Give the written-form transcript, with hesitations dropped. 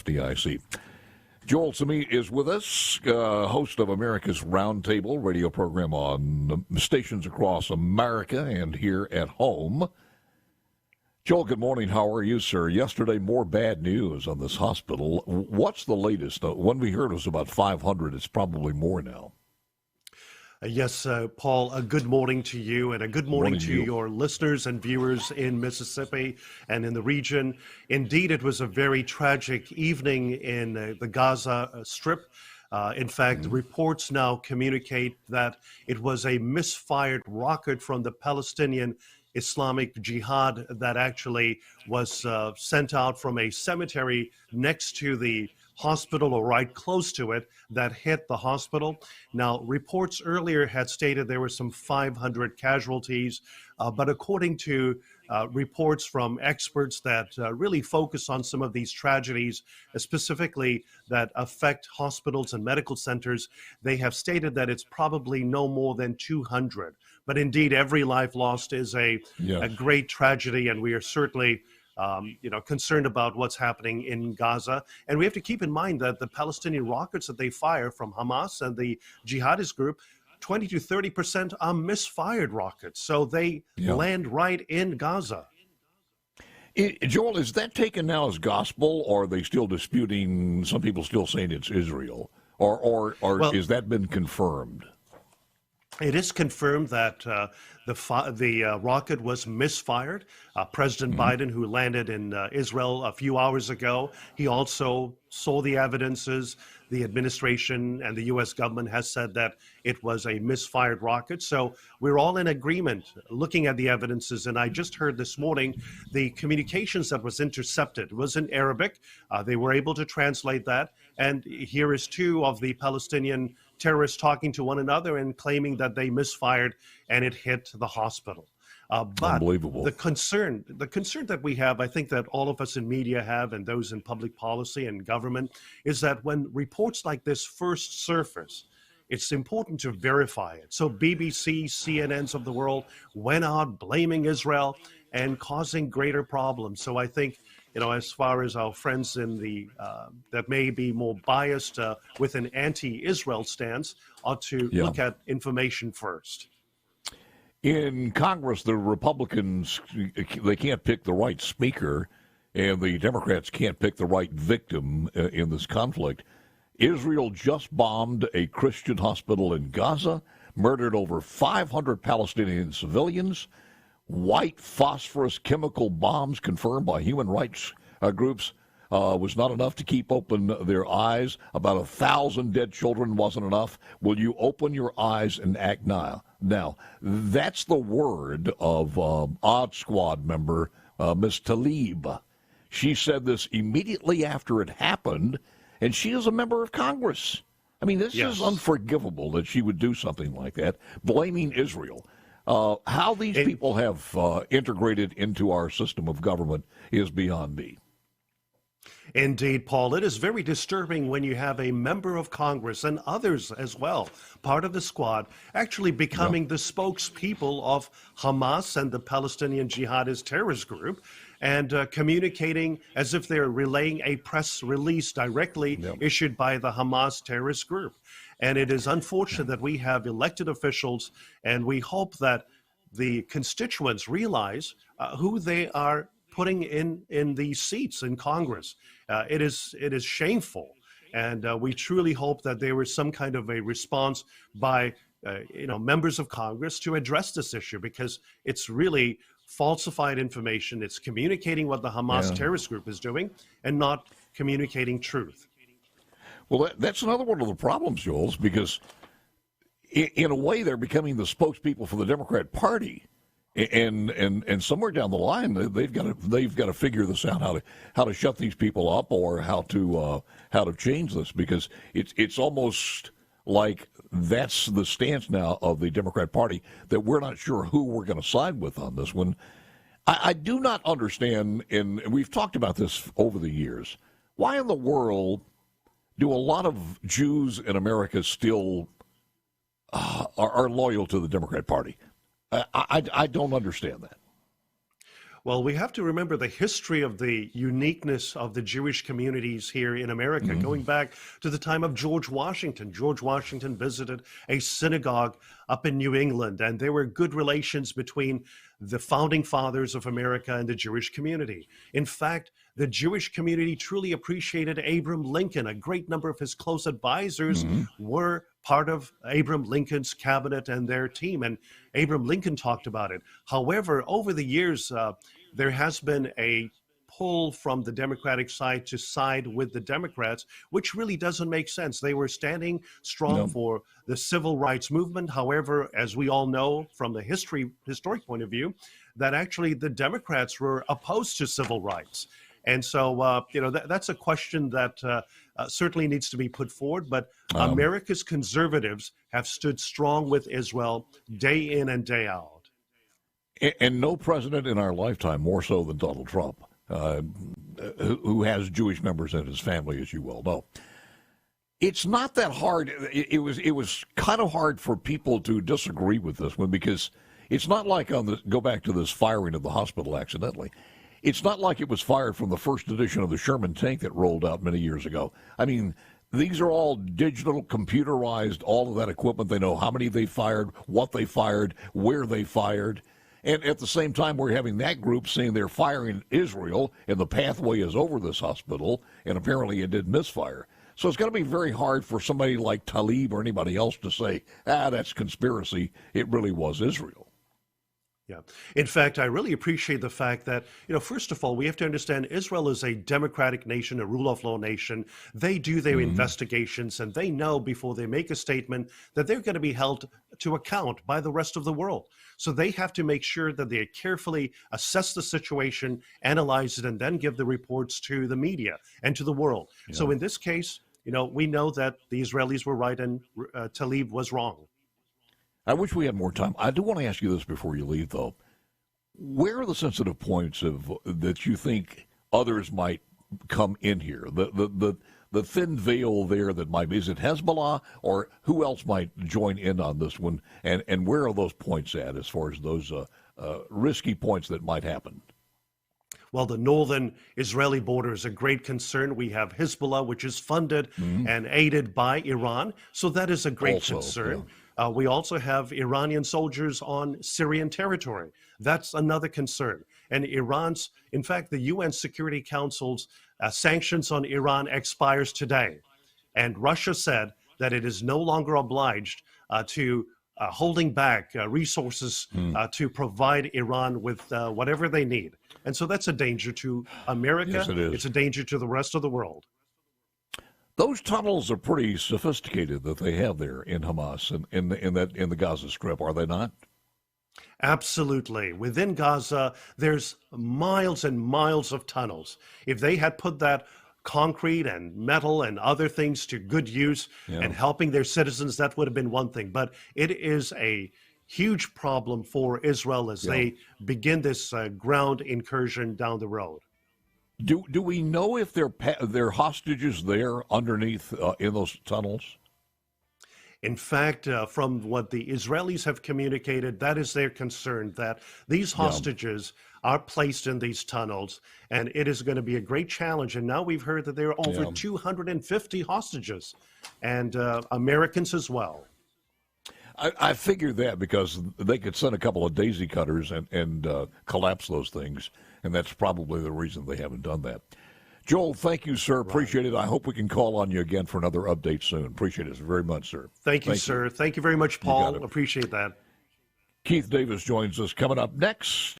FDIC. Joel Samy is with us, host of America's Roundtable radio program on stations across America and here at home. Joel, good morning. How are you, sir? Yesterday, more bad news on this hospital. What's the latest? When we heard it was about 500. It's probably more now. Yes, Paul, a good morning to you and a good morning to your listeners and viewers in Mississippi and in the region. Indeed, it was a very tragic evening in the Gaza Strip. In fact, reports now communicate that it was a misfired rocket from the Palestinian Islamic Jihad that actually was sent out from a cemetery next to the hospital or right close to it that hit the hospital. Now, reports earlier had stated there were some 500 casualties, but according to reports from experts that really focus on some of these tragedies, specifically that affect hospitals and medical centers, they have stated that it's probably no more than 200. But indeed, every life lost is a great tragedy, and we are certainly concerned about what's happening in Gaza. And we have to keep in mind that the Palestinian rockets that they fire from Hamas and the jihadist group, 20 to 30% are misfired rockets. So they land right in Gaza. Joel, is that taken now as gospel, or are they still disputing, some people still saying it's Israel? Or has that been confirmed? It is confirmed that the rocket was misfired. President Biden, who landed in Israel a few hours ago, he also saw the evidences. The administration and the U.S. government has said that it was a misfired rocket. So we're all in agreement looking at the evidences. And I just heard this morning the communications that was intercepted was in Arabic. They were able to translate that. And here is two of the Palestinian terrorists talking to one another and claiming that they misfired and it hit the hospital. But Unbelievable. The concern that we have, I think that all of us in media have, and those in public policy and government, is that when reports like this first surface, it's important to verify it. So BBC, CNNs of the world went out blaming Israel and causing greater problems. So I think, as far as our friends in the that may be more biased with an anti-Israel stance, ought to look at information first. In Congress, the Republicans, they can't pick the right speaker, and the Democrats can't pick the right victim in this conflict. Israel just bombed a Christian hospital in Gaza, murdered over 500 Palestinian civilians. White phosphorus chemical bombs confirmed by human rights groups was not enough to keep open their eyes. About 1,000 dead children wasn't enough. Will you open your eyes and act now? Now, that's the word of Odd Squad member Ms. Tlaib. She said this immediately after it happened, and she is a member of Congress. I mean, this is unforgivable that she would do something like that, blaming Israel. How these people have integrated into our system of government is beyond me. Indeed, Paul, it is very disturbing when you have a member of Congress and others as well, part of the squad, actually becoming the spokespeople of Hamas and the Palestinian jihadist terrorist group, and communicating as if they're relaying a press release directly issued by the Hamas terrorist group. And it is unfortunate that we have elected officials, and we hope that the constituents realize who they are putting in these seats in Congress. It is shameful, and we truly hope that there was some kind of a response by members of Congress to address this issue, because it's really falsified information. It's communicating what the Hamas terrorist group is doing and not communicating truth. Well, that's another one of the problems, Jules, because in a way they're becoming the spokespeople for the Democrat Party. And somewhere down the line, they've got to figure this out, how to shut these people up, or how to change this, because it's almost like that's the stance now of the Democrat Party, that we're not sure who we're going to side with on this one. I do not understand, and we've talked about this over the years, why in the world do a lot of Jews in America still are loyal to the Democrat Party? I don't understand that. Well, we have to remember the history of the uniqueness of the Jewish communities here in America, going back to the time of George Washington. George Washington visited a synagogue up in New England, and there were good relations between the founding fathers of America and the Jewish community. In fact, the Jewish community truly appreciated Abraham Lincoln. A great number of his close advisors were part of Abraham Lincoln's cabinet and their team, and Abraham Lincoln talked about it. However, over the years, there has been a pull from the Democratic side to side with the Democrats, which really doesn't make sense. They were standing strong for the civil rights movement. However, as we all know from the historic point of view, that actually the Democrats were opposed to civil rights. And so, that's a question that certainly needs to be put forward. But America's conservatives have stood strong with Israel day in and day out. And no president in our lifetime, more so than Donald Trump, who has Jewish members in his family, as you well know. It's not that hard. It was kind of hard for people to disagree with this one, because it's not like go back to this firing of the hospital accidentally. It's not like it was fired from the first edition of the Sherman tank that rolled out many years ago. I mean, these are all digital, computerized, all of that equipment. They know how many they fired, what they fired, where they fired. And at the same time, we're having that group saying they're firing Israel, and the pathway is over this hospital, and apparently it did misfire. So it's going to be very hard for somebody like Tlaib or anybody else to say, that's conspiracy. It really was Israel. Yeah. In fact, I really appreciate the fact that, first of all, we have to understand Israel is a democratic nation, a rule of law nation. They do their investigations, and they know before they make a statement that they're going to be held to account by the rest of the world. So they have to make sure that they carefully assess the situation, analyze it, and then give the reports to the media and to the world. Yeah. So in this case, we know that the Israelis were right and Tlaib was wrong. I wish we had more time. I do want to ask you this before you leave, though. Where are the sensitive points that you think others might come in here? The thin veil there that might be, is it Hezbollah, or who else might join in on this one? And where are those points at as far as those risky points that might happen? Well, the northern Israeli border is a great concern. We have Hezbollah, which is funded and aided by Iran. So that is a great concern. Yeah. We also have Iranian soldiers on Syrian territory. That's another concern. And in fact, the UN Security Council's sanctions on Iran expires today. And Russia said that it is no longer obliged to holding back resources to provide Iran with whatever they need. And so that's a danger to America. Yes, it is. It's a danger to the rest of the world. Those tunnels are pretty sophisticated that they have there in Hamas and in the Gaza Strip, are they not? Absolutely. Within Gaza, there's miles and miles of tunnels. If they had put that concrete and metal and other things to good use and helping their citizens, that would have been one thing. But it is a huge problem for Israel as they begin this ground incursion down the road. Do we know if they're hostages there underneath in those tunnels? In fact, from what the Israelis have communicated, that is their concern, that these hostages are placed in these tunnels, and it is going to be a great challenge. And now we've heard that there are over 250 hostages, and Americans as well. I figured that because they could send a couple of daisy cutters and collapse those things, and that's probably the reason they haven't done that. Joel, thank you, sir. Appreciate it. I hope we can call on you again for another update soon. Appreciate it very much, sir. Thank you, sir. Thank you very much, Paul. Appreciate that. Keith Davis joins us coming up next.